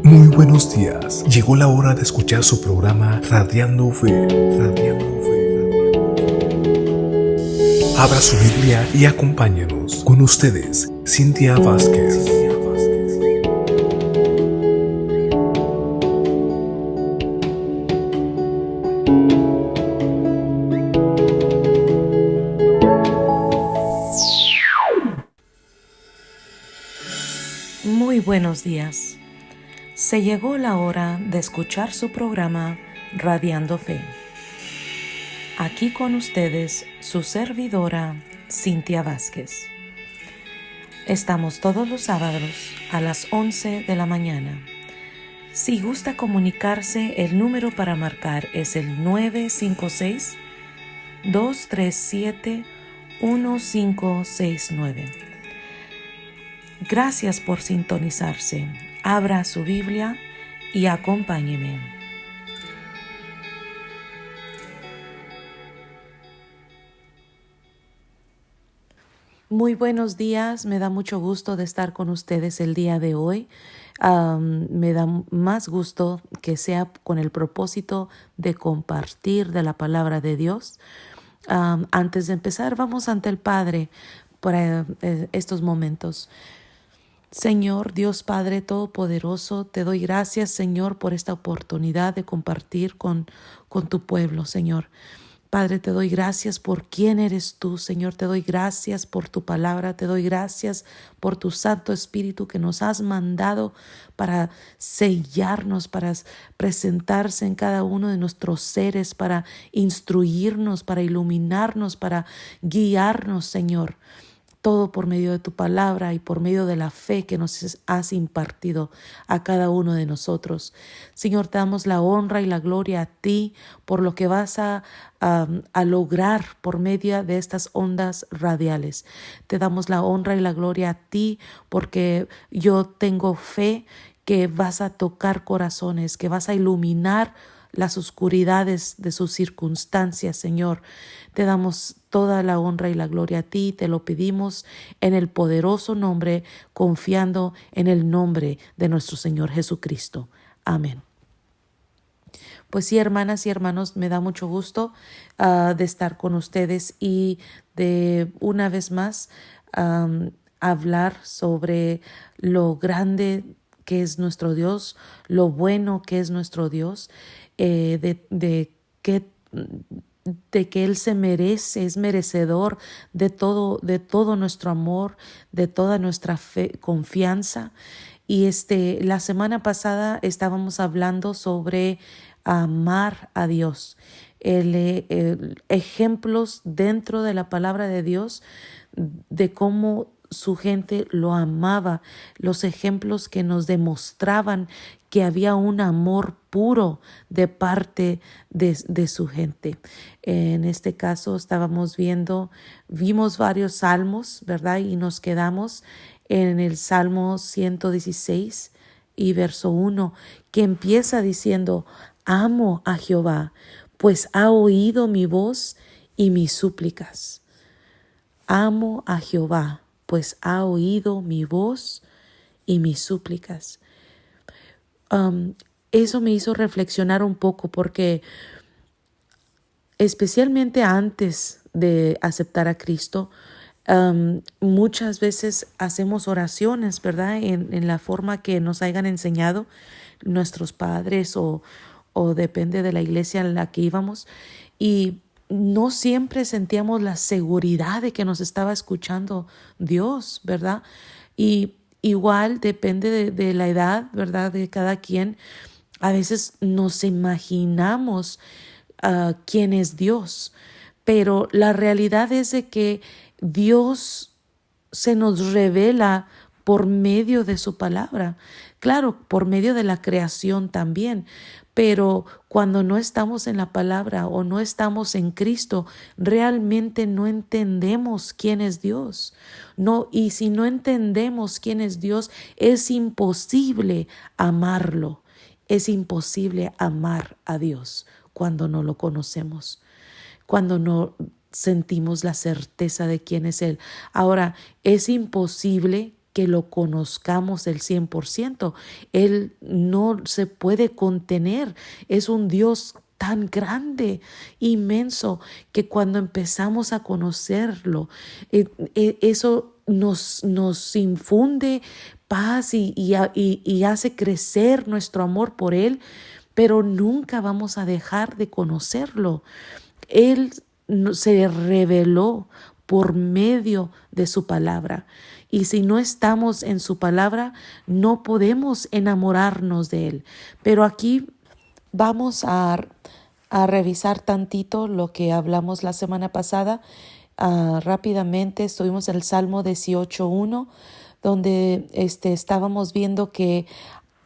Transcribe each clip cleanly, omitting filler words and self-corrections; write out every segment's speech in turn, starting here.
Muy buenos días. Llegó la hora de escuchar su programa Radiando Fe. Abra su Biblia y acompáñenos. Con ustedes, Cintia Vázquez. Muy buenos días. Se llegó la hora de escuchar su programa Radiando Fe. Aquí con ustedes su servidora Cintia Vázquez. Estamos todos los sábados a las 11 de la mañana. Si gusta comunicarse, el número para marcar es el 956-237-1569. Gracias por sintonizarse. Abra su Biblia y acompáñeme. Muy buenos días, me da mucho gusto de estar con ustedes el día de hoy. Me da más gusto que sea con el propósito de compartir de la palabra de Dios. Antes de empezar, vamos ante el Padre para estos momentos. Señor Dios Padre Todopoderoso, te doy gracias, Señor, por esta oportunidad de compartir con tu pueblo, Señor. Padre, te doy gracias por quién eres tú, Señor. Te doy gracias por tu palabra. Te doy gracias por tu Santo Espíritu que nos has mandado para sellarnos, para presentarse en cada uno de nuestros seres, para instruirnos, para iluminarnos, para guiarnos, Señor. Todo por medio de tu palabra y por medio de la fe que nos has impartido a cada uno de nosotros. Señor, te damos la honra y la gloria a ti por lo que vas a lograr por medio de estas ondas radiales. Te damos la honra y la gloria a ti porque yo tengo fe que vas a tocar corazones, que vas a iluminar las oscuridades de sus circunstancias, Señor. Te damos toda la honra y la gloria a ti, te lo pedimos en el poderoso nombre, confiando en el nombre de nuestro Señor Jesucristo. Amén. Pues sí, hermanas y hermanos, me da mucho gusto de estar con ustedes y de una vez más hablar sobre lo grande que es nuestro Dios, lo bueno que es nuestro Dios, de que Él se merece, es merecedor de todo nuestro amor, de toda nuestra fe, confianza. Y la semana pasada estábamos hablando sobre amar a Dios, ejemplos dentro de la palabra de Dios de cómo su gente lo amaba, los ejemplos que nos demostraban que había un amor puro de parte de su gente. En este caso vimos varios salmos, ¿verdad? Y nos quedamos en el Salmo 116 y verso 1, que empieza diciendo: amo a Jehová, pues ha oído mi voz y mis súplicas. Amo a Jehová, pues ha oído mi voz y mis súplicas. Eso me hizo reflexionar un poco porque especialmente antes de aceptar a Cristo, muchas veces hacemos oraciones, ¿verdad? En la forma que nos hayan enseñado nuestros padres o depende de la iglesia en la que íbamos, y no siempre sentíamos la seguridad de que nos estaba escuchando Dios, ¿verdad? Y igual depende de la edad, ¿verdad? De cada quien. A veces nos imaginamos quién es Dios, pero la realidad es de que Dios se nos revela por medio de su palabra. Claro, por medio de la creación también, pero cuando no estamos en la palabra o no estamos en Cristo, realmente no entendemos quién es Dios. No, y si no entendemos quién es Dios, es imposible amarlo. Es imposible amar a Dios cuando no lo conocemos, cuando no sentimos la certeza de quién es Él. Ahora, es imposible que lo conozcamos el 100%. Él no se puede contener. Es un Dios tan grande, inmenso, que cuando empezamos a conocerlo, eso nos infunde paz y hace crecer nuestro amor por Él, pero nunca vamos a dejar de conocerlo. Él se reveló por medio de su palabra. Y si no estamos en su palabra, no podemos enamorarnos de Él. Pero aquí vamos a revisar tantito lo que hablamos la semana pasada. Rápidamente estuvimos en el Salmo 18:1, donde estábamos viendo que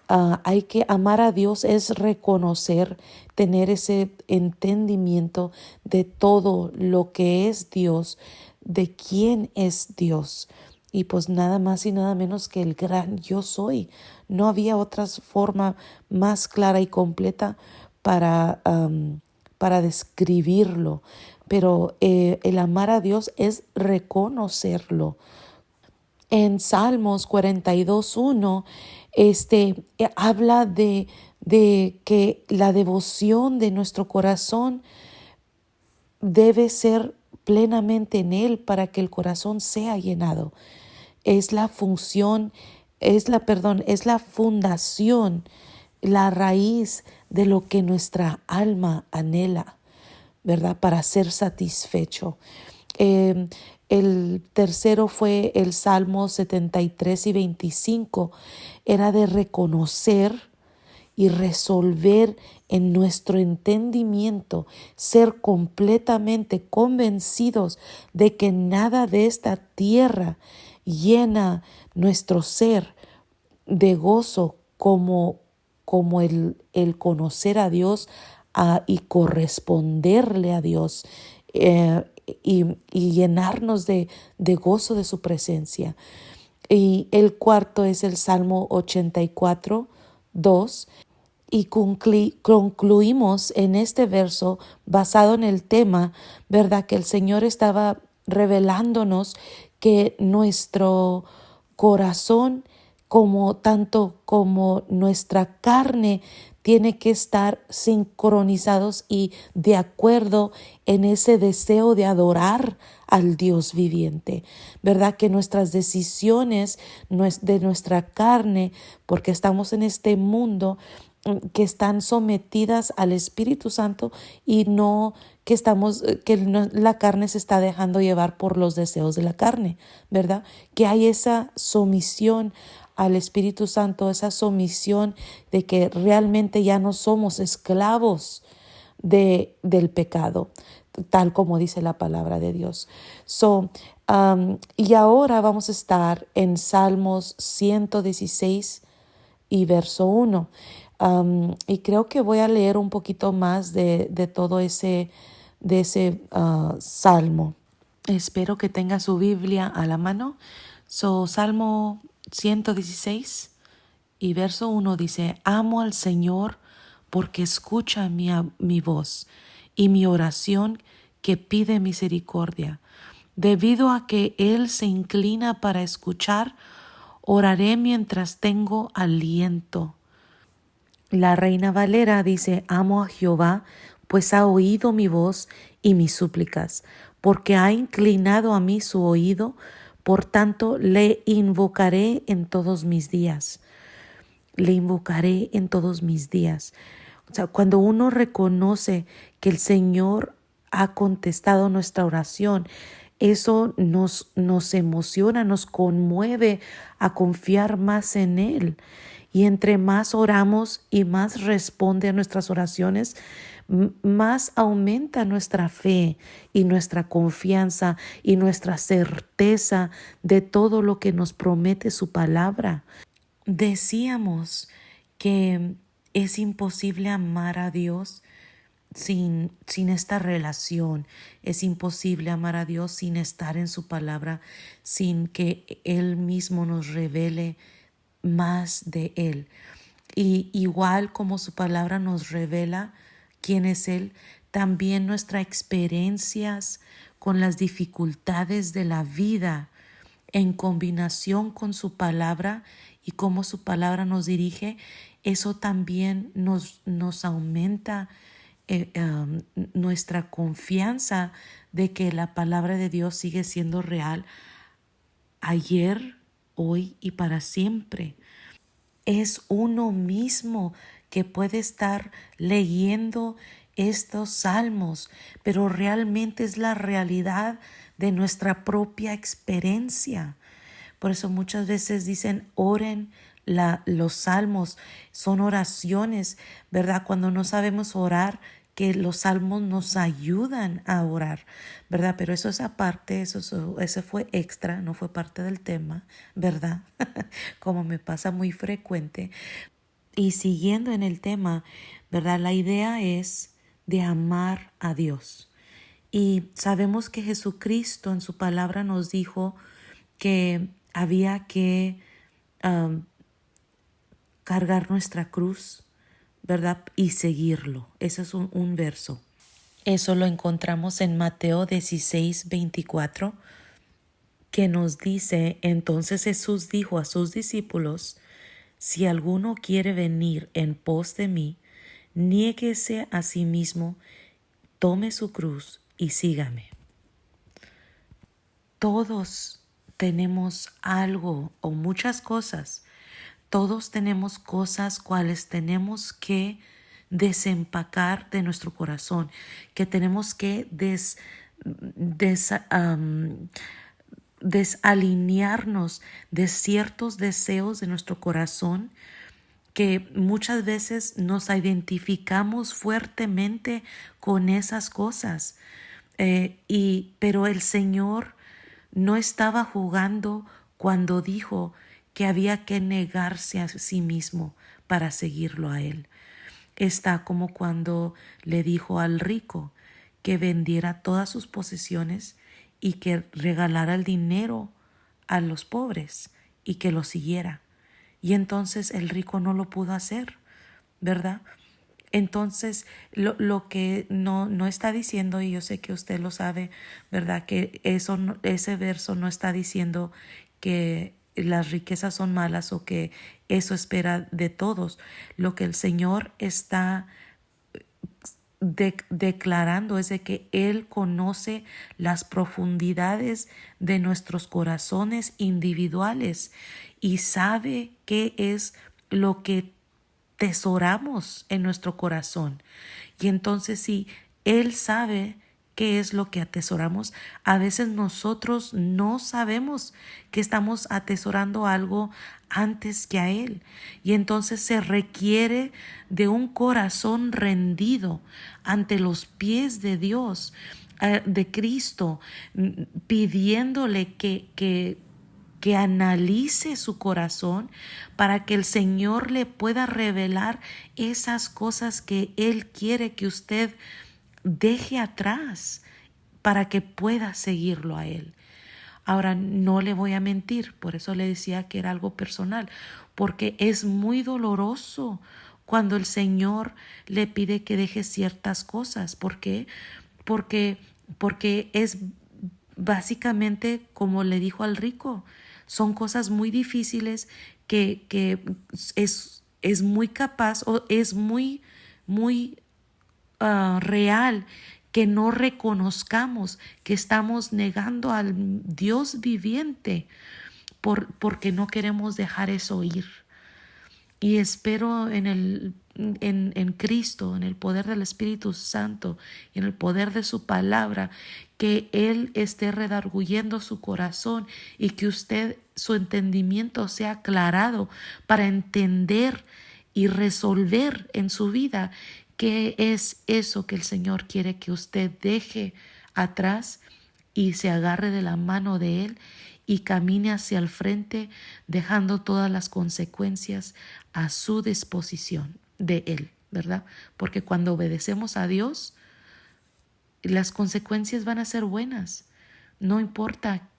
hay que amar a Dios, es reconocer, tener ese entendimiento de todo lo que es Dios, de quién es Dios. Y pues nada más y nada menos que el gran yo soy. No había otra forma más clara y completa para describirlo. Pero el amar a Dios es reconocerlo. En Salmos 42:1, habla de que la devoción de nuestro corazón debe ser plenamente en Él para que el corazón sea llenado. Es la función, es la fundación, la raíz de lo que nuestra alma anhela, ¿verdad? Para ser satisfecho. El tercero fue el Salmo 73:25. Era de reconocer y resolver en nuestro entendimiento, ser completamente convencidos de que nada de esta tierra llena nuestro ser de gozo como el conocer a Dios y corresponderle a Dios y llenarnos de gozo de su presencia. Y el cuarto es el Salmo 84:2. Y concluimos en este verso basado en el tema, ¿verdad? Que el Señor estaba revelándonos que nuestro corazón, tanto como nuestra carne, tiene que estar sincronizados y de acuerdo en ese deseo de adorar al Dios viviente, ¿verdad? Que nuestras decisiones de nuestra carne, porque estamos en este mundo, que están sometidas al Espíritu Santo y no que la carne se está dejando llevar por los deseos de la carne, ¿verdad? Que hay esa sumisión al Espíritu Santo, esa sumisión de que realmente ya no somos esclavos del pecado, tal como dice la palabra de Dios. Y ahora vamos a estar en Salmos 116 y verso 1. Y creo que voy a leer un poquito más de todo ese salmo. Espero que tenga su Biblia a la mano. Salmo 116 y verso 1 dice: Amo al Señor porque escucha mi voz y mi oración que pide misericordia. Debido a que Él se inclina para escuchar, oraré mientras tengo aliento. La Reina Valera dice: Amo a Jehová, pues ha oído mi voz y mis súplicas, porque ha inclinado a mí su oído, por tanto le invocaré en todos mis días. Le invocaré en todos mis días. O sea, cuando uno reconoce que el Señor ha contestado nuestra oración, eso nos emociona, nos conmueve a confiar más en Él. Y entre más oramos y más responde a nuestras oraciones, más aumenta nuestra fe y nuestra confianza y nuestra certeza de todo lo que nos promete su palabra. Decíamos que es imposible amar a Dios sin esta relación. Es imposible amar a Dios sin estar en su palabra, sin que Él mismo nos revele más de Él. Y igual como su palabra nos revela quién es Él, también nuestras experiencias con las dificultades de la vida en combinación con su palabra y cómo su palabra nos dirige, eso también nos aumenta nuestra confianza de que la palabra de Dios sigue siendo real ayer, hoy y para siempre. Es uno mismo que puede estar leyendo estos salmos, pero realmente es la realidad de nuestra propia experiencia. Por eso muchas veces dicen, oren. Los salmos son oraciones, ¿verdad? Cuando no sabemos orar, que los salmos nos ayudan a orar, ¿verdad? Pero eso es aparte, ese fue extra, no fue parte del tema, ¿verdad? Como me pasa muy frecuente. Y siguiendo en el tema, ¿verdad? La idea es de amar a Dios. Y sabemos que Jesucristo en su palabra nos dijo que había que cargar nuestra cruz, ¿verdad? Y seguirlo. Ese es un verso. Eso lo encontramos en Mateo 16:24, que nos dice, entonces Jesús dijo a sus discípulos, si alguno quiere venir en pos de mí, niéguese a sí mismo, tome su cruz y sígame. Todos tenemos algo o muchas cosas. Todos tenemos cosas cuales tenemos que desempacar de nuestro corazón, que tenemos que desalinearnos de ciertos deseos de nuestro corazón, que muchas veces nos identificamos fuertemente con esas cosas. Pero el Señor no estaba jugando cuando dijo que había que negarse a sí mismo para seguirlo a Él. Está como cuando le dijo al rico que vendiera todas sus posesiones y que regalara el dinero a los pobres y que lo siguiera. Y entonces el rico no lo pudo hacer, ¿verdad? Entonces, lo que no está diciendo, y yo sé que usted lo sabe, ¿verdad? Que ese verso no está diciendo que las riquezas son malas o que eso espera de todos. Lo que el Señor está declarando es de que Él conoce las profundidades de nuestros corazones individuales y sabe qué es lo que tesoramos en nuestro corazón. Y entonces si Él sabe qué es lo que atesoramos, a veces nosotros no sabemos que estamos atesorando algo antes que a Él. Y entonces se requiere de un corazón rendido ante los pies de Dios, de Cristo, pidiéndole que analice su corazón para que el Señor le pueda revelar esas cosas que Él quiere que usted deje atrás para que pueda seguirlo a Él. Ahora, no le voy a mentir, por eso le decía que era algo personal, porque es muy doloroso cuando el Señor le pide que deje ciertas cosas. ¿Por qué? Porque es básicamente como le dijo al rico, son cosas muy difíciles que es muy capaz o es muy real que no reconozcamos que estamos negando al Dios viviente porque no queremos dejar eso ir. Y espero en Cristo, en el poder del Espíritu Santo y en el poder de su palabra, que Él esté redarguyendo su corazón y que su entendimiento sea aclarado para entender y resolver en su vida qué es eso que el Señor quiere que usted deje atrás y se agarre de la mano de Él y camine hacia el frente, dejando todas las consecuencias a su disposición de Él, ¿verdad? Porque cuando obedecemos a Dios, las consecuencias van a ser buenas. No importa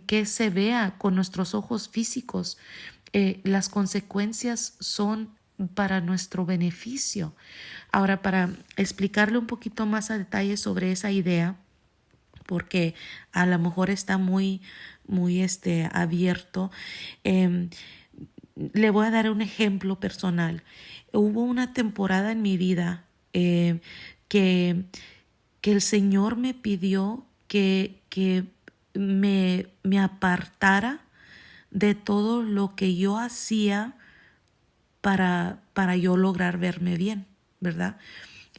que se vea con nuestros ojos físicos, las consecuencias son para nuestro beneficio. Ahora, para explicarle un poquito más a detalle sobre esa idea, porque a lo mejor está muy abierto. Em, Le voy a dar un ejemplo personal. Hubo una temporada en mi vida que, que el Señor me pidió que me apartara de todo lo que yo hacía para yo lograr verme bien, ¿verdad?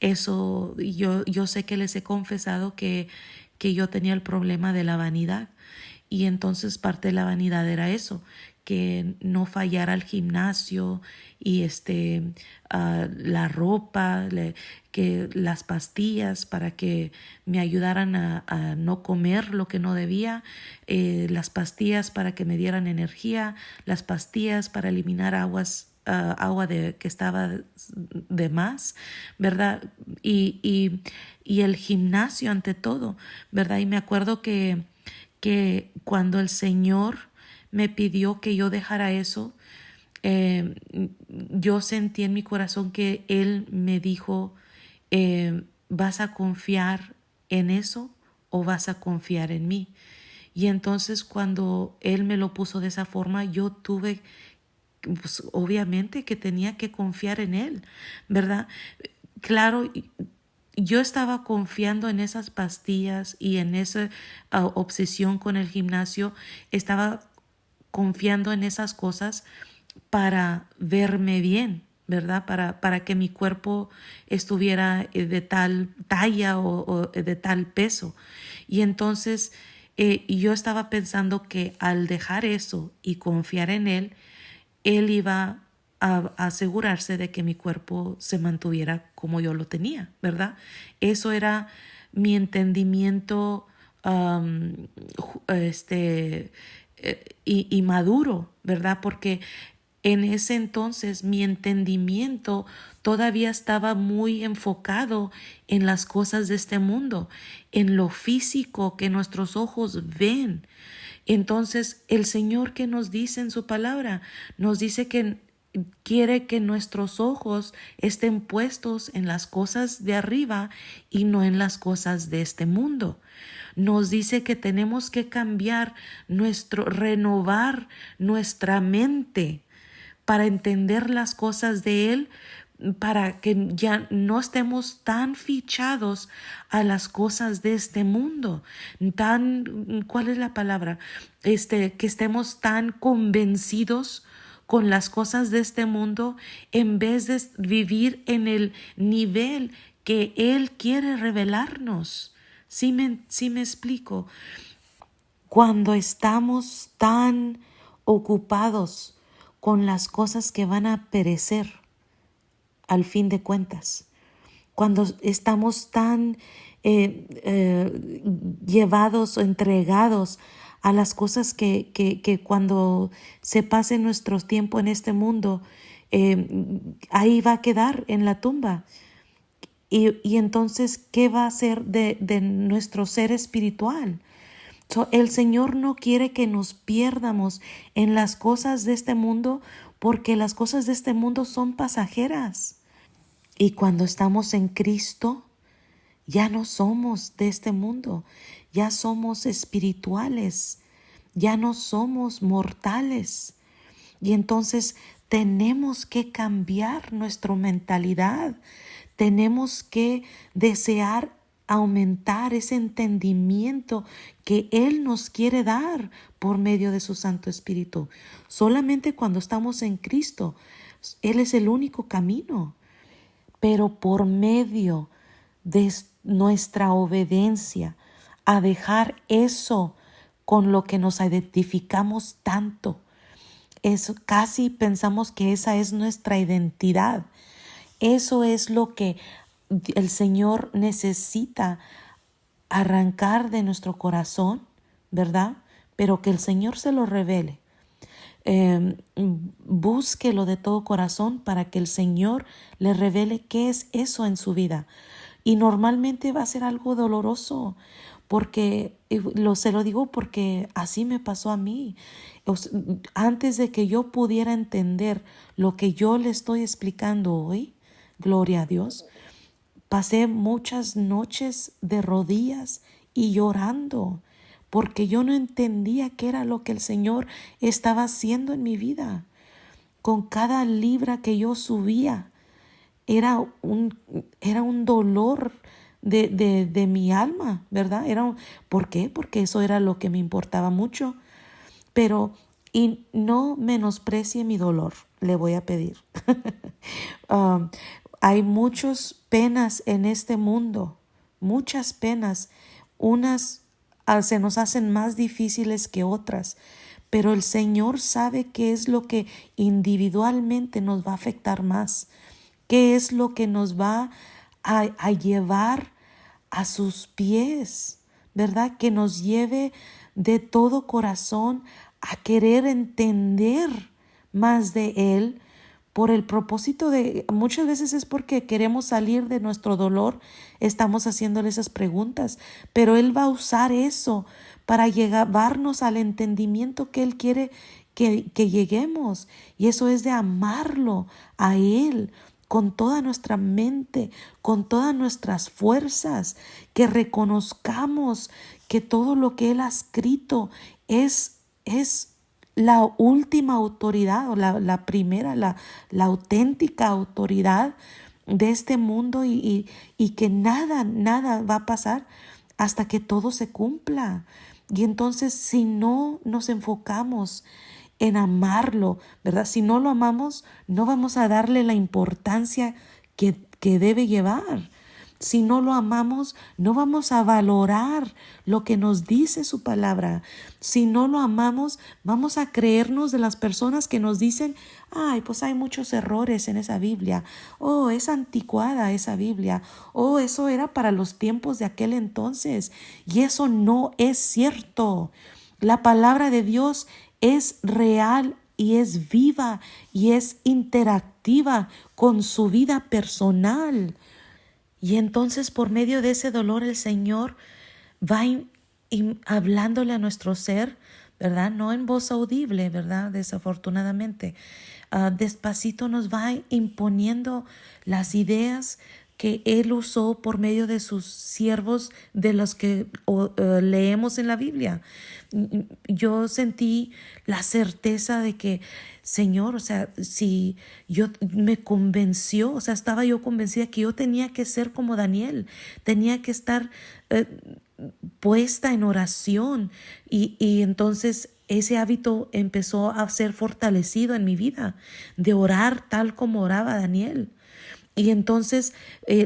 Eso, yo sé que les he confesado que yo tenía el problema de la vanidad, y entonces parte de la vanidad era eso, que no fallara al gimnasio y la ropa, que las pastillas para que me ayudaran a no comer lo que no debía, las pastillas para que me dieran energía, las pastillas para eliminar agua que estaba de más, ¿verdad? Y el gimnasio ante todo, ¿verdad? Y me acuerdo que cuando el Señor me pidió que yo dejara eso, eh, yo sentí en mi corazón que Él me dijo, ¿vas a confiar en eso o vas a confiar en mí? Y entonces cuando Él me lo puso de esa forma, yo tuve, pues, obviamente que tenía que confiar en Él, ¿verdad? Claro, yo estaba confiando en esas pastillas y en esa obsesión con el gimnasio, estaba confiando en esas cosas para verme bien, ¿verdad? Para que mi cuerpo estuviera de tal talla o de tal peso. Y entonces yo estaba pensando que al dejar eso y confiar en Él iba a asegurarse de que mi cuerpo se mantuviera como yo lo tenía, ¿verdad? Eso era mi entendimiento um, y maduro, ¿verdad? Porque en ese entonces mi entendimiento todavía estaba muy enfocado en las cosas de este mundo, en lo físico que nuestros ojos ven. Entonces, el Señor, que nos dice en su palabra, nos dice que quiere que nuestros ojos estén puestos en las cosas de arriba y no en las cosas de este mundo. Nos dice que tenemos que renovar nuestra mente para entender las cosas de Él, para que ya no estemos tan fichados a las cosas de este mundo, ¿cuál es la palabra? Que estemos tan convencidos con las cosas de este mundo en vez de vivir en el nivel que Él quiere revelarnos. Sí me explico. Cuando estamos tan ocupados con las cosas que van a perecer al fin de cuentas, cuando estamos tan llevados o entregados a las cosas que cuando se pase nuestro tiempo en este mundo, ahí va a quedar en la tumba. Y entonces, ¿qué va a ser de nuestro ser espiritual? El Señor no quiere que nos pierdamos en las cosas de este mundo, porque las cosas de este mundo son pasajeras. Y cuando estamos en Cristo, ya no somos de este mundo, ya somos espirituales, ya no somos mortales. Y entonces tenemos que cambiar nuestra mentalidad, tenemos que desear aumentar ese entendimiento que Él nos quiere dar por medio de su Santo Espíritu. Solamente cuando estamos en Cristo, Él es el único camino, pero por medio de nuestra obediencia a dejar eso con lo que nos identificamos tanto, casi pensamos que esa es nuestra identidad. Eso es lo que el Señor necesita arrancar de nuestro corazón, ¿verdad? Pero que el Señor se lo revele. Búsquelo de todo corazón para que el Señor le revele qué es eso en su vida. Y normalmente va a ser algo doloroso, porque se lo digo porque así me pasó a mí. Antes de que yo pudiera entender lo que yo le estoy explicando hoy, gloria a Dios, pasé muchas noches de rodillas y llorando, porque yo no entendía qué era lo que el Señor estaba haciendo en mi vida. Con cada libra que yo subía, era un dolor de mi alma, ¿verdad? ¿Por qué? Porque eso era lo que me importaba mucho. Y no menosprecie mi dolor, le voy a pedir. Um, Hay muchas penas en este mundo, muchas penas. Unas se nos hacen más difíciles que otras, pero el Señor sabe qué es lo que individualmente nos va a afectar más, qué es lo que nos va a llevar a sus pies, ¿verdad? Que nos lleve de todo corazón a querer entender más de Él por el propósito muchas veces es porque queremos salir de nuestro dolor, estamos haciéndole esas preguntas, pero Él va a usar eso para llevarnos al entendimiento que Él quiere que lleguemos, y eso es de amarlo a Él con toda nuestra mente, con todas nuestras fuerzas, que reconozcamos que todo lo que Él ha escrito es la última autoridad, o la primera, la auténtica autoridad de este mundo, y que nada va a pasar hasta que todo se cumpla. Y entonces, si no nos enfocamos en amarlo, ¿verdad? Si no lo amamos, no vamos a darle la importancia que debe llevar. Si no lo amamos, no vamos a valorar lo que nos dice su palabra. Si no lo amamos, vamos a creernos de las personas que nos dicen, ay, pues hay muchos errores en esa Biblia. Oh, es anticuada esa Biblia. Oh, eso era para los tiempos de aquel entonces. Y eso no es cierto. La palabra de Dios es real y es viva y es interactiva con su vida personal. Y entonces, por medio de ese dolor, el Señor va hablándole a nuestro ser, ¿verdad? No en voz audible, ¿verdad? Desafortunadamente. Despacito nos va imponiendo las ideas que Él usó por medio de sus siervos, de los que leemos en la Biblia. Yo sentí la certeza de que, Señor, o sea, si yo me convenció, o sea, estaba yo convencida que yo tenía que ser como Daniel, tenía que estar puesta en oración, y entonces ese hábito empezó a ser fortalecido en mi vida, de orar tal como oraba Daniel. Y entonces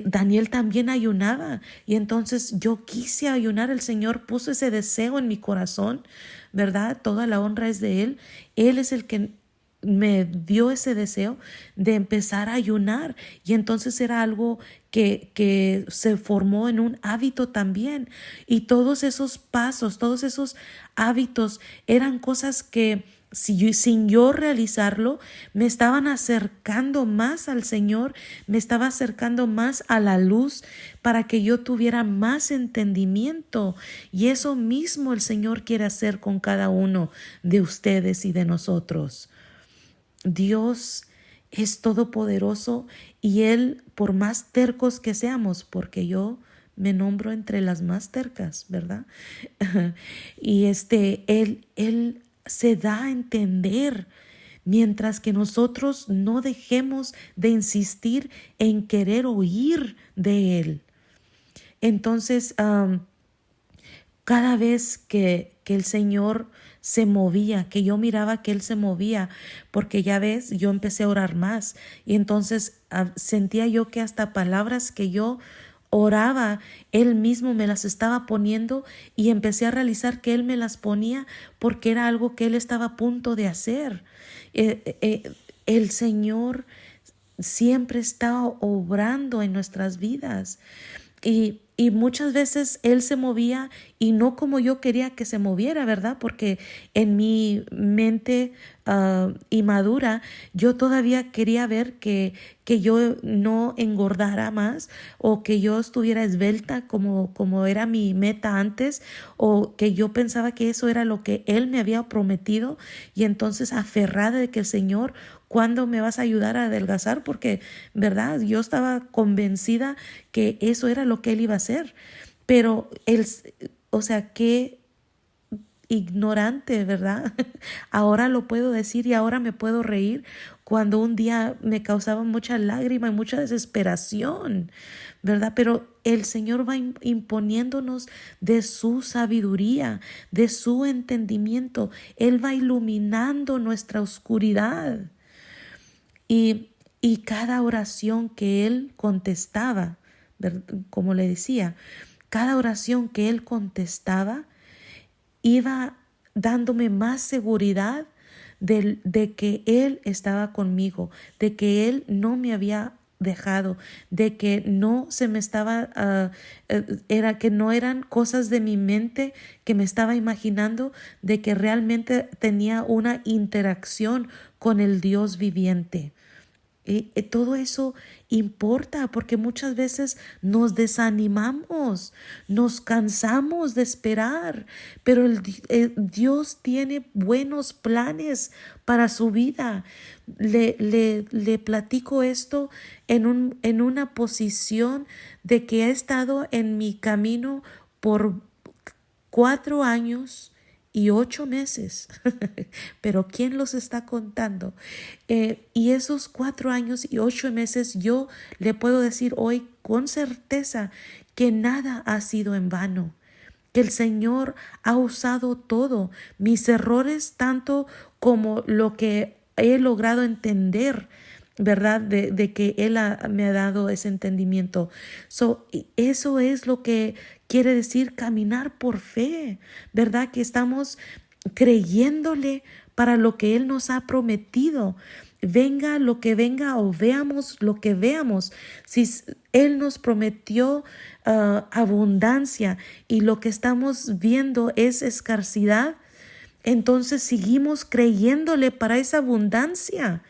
Daniel también ayunaba, y entonces yo quise ayunar. El Señor puso ese deseo en mi corazón, ¿verdad? Toda la honra es de Él. Él es el que me dio ese deseo de empezar a ayunar, y entonces era algo que se formó en un hábito también. Y todos esos pasos, todos esos hábitos eran cosas que sin yo realizarlo, me estaban acercando más al Señor, me estaba acercando más a la luz para que yo tuviera más entendimiento. Y eso mismo el Señor quiere hacer con cada uno de ustedes y de nosotros. Dios es todopoderoso, y Él, por más tercos que seamos, porque yo me nombro entre las más tercas, ¿verdad? Y Él se da a entender, mientras que nosotros no dejemos de insistir en querer oír de Él. Entonces, cada vez que el Señor se movía, que yo miraba que Él se movía, porque ya ves, yo empecé a orar más, y entonces sentía yo que hasta palabras que yo oraba, Él mismo me las estaba poniendo, y empecé a realizar que Él me las ponía porque era algo que Él estaba a punto de hacer. El Señor siempre está obrando en nuestras vidas, y muchas veces Él se movía y no como yo quería que se moviera, ¿verdad? Porque en mi mente inmadura, yo todavía quería ver que yo no engordara más, o que yo estuviera esbelta como era mi meta antes, o que yo pensaba que eso era lo que Él me había prometido, y entonces aferrada de que el Señor, ¿cuándo me vas a ayudar a adelgazar? Porque, ¿verdad? Yo estaba convencida que eso era lo que Él iba a hacer. Pero o sea, qué ignorante, ¿verdad? Ahora lo puedo decir y ahora me puedo reír cuando un día me causaba mucha lágrima y mucha desesperación, ¿verdad? Pero el Señor va imponiéndonos de su sabiduría, de su entendimiento. Él va iluminando nuestra oscuridad. Y, y cada oración que Él contestaba, como le decía, cada oración que Él contestaba, iba dándome más seguridad de que Él estaba conmigo, de que Él no me había dejado, de que no se me estaba, era que no eran cosas de mi mente que me estaba imaginando, de que realmente tenía una interacción con el Dios viviente. Todo eso importa porque muchas veces nos desanimamos, nos cansamos de esperar, pero Dios tiene buenos planes para su vida. Le platico esto en una posición de que he estado en mi camino por 4 años y 8 meses, pero ¿quién los está contando? Y esos 4 años y 8 meses yo le puedo decir hoy con certeza que nada ha sido en vano, que el Señor ha usado todo, mis errores tanto como lo que he logrado entender, ¿verdad? De que Él me ha dado ese entendimiento. Eso es lo que quiere decir caminar por fe, ¿verdad? Que estamos creyéndole para lo que Él nos ha prometido. Venga lo que venga o veamos lo que veamos. Si Él nos prometió abundancia y lo que estamos viendo es escasidad, entonces seguimos creyéndole para esa abundancia.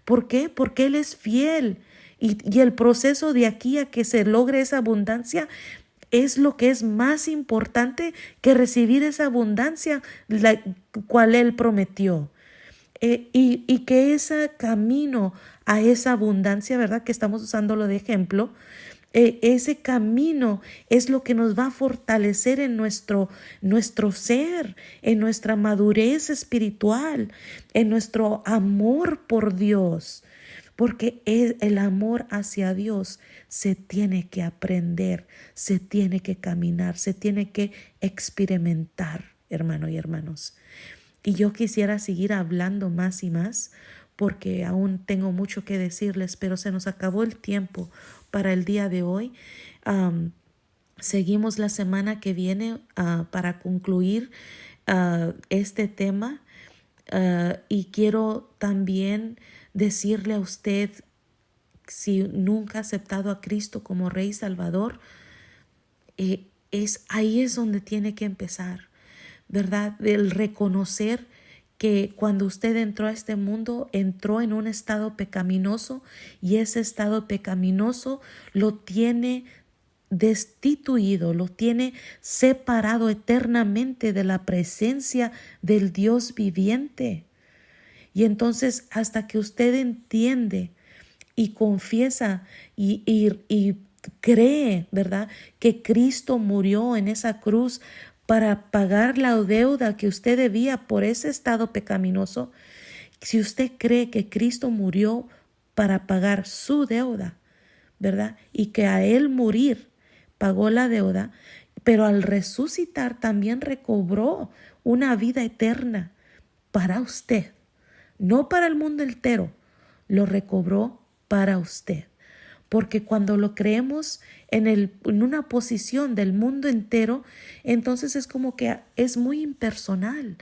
¿Por qué? Porque Él es fiel. Y el proceso de aquí a que se logre esa abundancia es lo que es más importante que recibir esa abundancia, la cual Él prometió. Y que ese camino a esa abundancia, ¿verdad? Que estamos usándolo de ejemplo, ese camino es lo que nos va a fortalecer en nuestro ser, en nuestra madurez espiritual, en nuestro amor por Dios. Porque el amor hacia Dios se tiene que aprender, se tiene que caminar, se tiene que experimentar, hermano y hermanos. Y yo quisiera seguir hablando más y más porque aún tengo mucho que decirles, pero se nos acabó el tiempo para el día de hoy. Seguimos la semana que viene para concluir este tema. Y quiero también decirle a usted, si nunca ha aceptado a Cristo como Rey y Salvador, ahí es donde tiene que empezar, ¿verdad? El reconocer que cuando usted entró a este mundo, entró en un estado pecaminoso y ese estado pecaminoso lo tiene destituido, lo tiene separado eternamente de la presencia del Dios viviente. Y entonces hasta que usted entiende y confiesa y cree, ¿verdad?, que Cristo murió en esa cruz para pagar la deuda que usted debía por ese estado pecaminoso. Si usted cree que Cristo murió para pagar su deuda, ¿verdad?, y que a Él morir pagó la deuda, pero al resucitar también recobró una vida eterna para usted, no para el mundo entero, lo recobró para usted. Porque cuando lo creemos en una posición del mundo entero, entonces es como que es muy impersonal.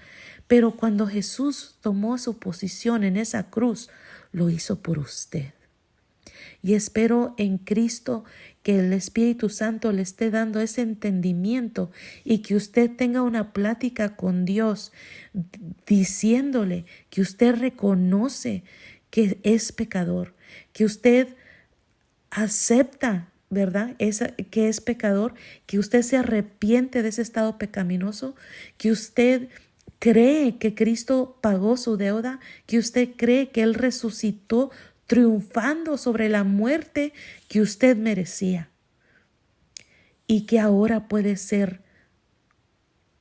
Pero cuando Jesús tomó su posición en esa cruz, lo hizo por usted. Y espero en Cristo que el Espíritu Santo le esté dando ese entendimiento y que usted tenga una plática con Dios diciéndole que usted reconoce que es pecador, que usted acepta, ¿verdad?, que es pecador, que usted se arrepiente de ese estado pecaminoso, que usted cree que Cristo pagó su deuda, que usted cree que Él resucitó triunfando sobre la muerte que usted merecía y que ahora puede ser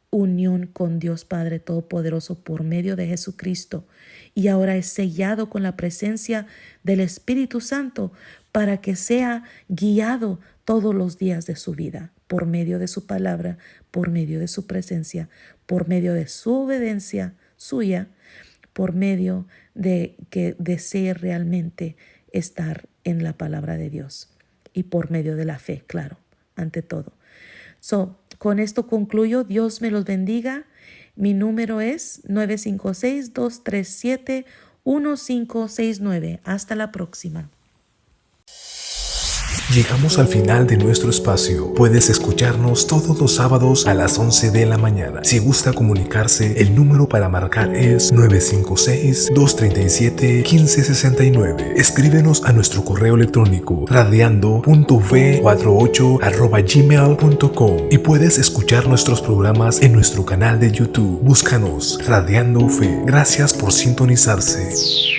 unión con Dios Padre Todopoderoso por medio de Jesucristo, y ahora es sellado con la presencia del Espíritu Santo para que sea guiado todos los días de su vida por medio de su palabra, por medio de su presencia, por medio de su obediencia suya, por medio de que desee realmente estar en la palabra de Dios y por medio de la fe, claro, ante todo. Con esto concluyo. Dios me los bendiga. Mi número es 956-237-1569. Hasta la próxima. Llegamos al final de nuestro espacio. Puedes escucharnos todos los sábados a las 11 de la mañana. Si gusta comunicarse, el número para marcar es 956-237-1569. Escríbenos a nuestro correo electrónico radiando.v48@gmail.com y puedes escuchar nuestros programas en nuestro canal de YouTube. Búscanos Radiando Fe. Gracias por sintonizarse.